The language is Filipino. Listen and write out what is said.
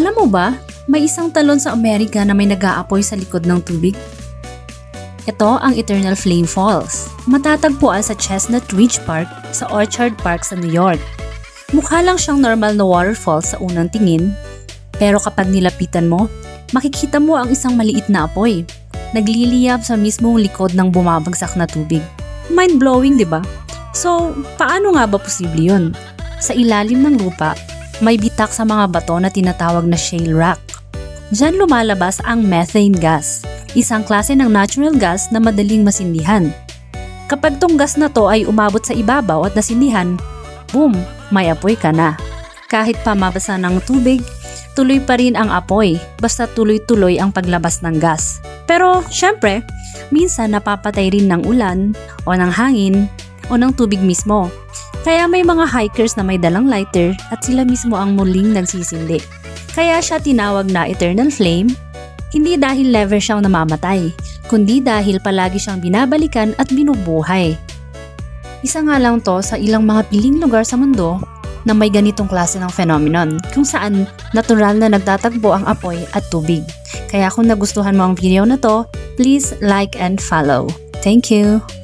Alam mo ba, may isang talon sa Amerika na may nag-aapoy sa likod ng tubig? Ito ang Eternal Flame Falls. Matatagpuan sa Chestnut Ridge Park sa Orchard Park sa New York. Mukha lang siyang normal na waterfall sa unang tingin, pero kapag nilapitan mo, makikita mo ang isang maliit na apoy. Nagliliyab sa mismong likod ng bumabagsak na tubig. Mind-blowing, di ba? So, paano nga ba posible yun? Sa ilalim ng lupa, may bitak sa mga bato na tinatawag na shale rock. Diyan lumalabas ang methane gas, isang klase ng natural gas na madaling masindihan. Kapag tong gas na to ay umabot sa ibabaw at nasindihan, boom, may apoy ka na. Kahit pa mabasa ng tubig, tuloy pa rin ang apoy basta tuloy-tuloy ang paglabas ng gas. Pero syempre, minsan napapatay rin ng ulan o ng hangin o ng tubig mismo. Kaya may mga hikers na may dalang lighter at sila mismo ang muling nagsisindi. Kaya siya tinawag na Eternal Flame, hindi dahil never siyang namamatay, kundi dahil palagi siyang binabalikan at binubuhay. Isa nga lang to sa ilang mga piling lugar sa mundo na may ganitong klase ng phenomenon kung saan natural na nagtatagpo ang apoy at tubig. Kaya kung nagustuhan mo ang video na to, please like and follow. Thank you!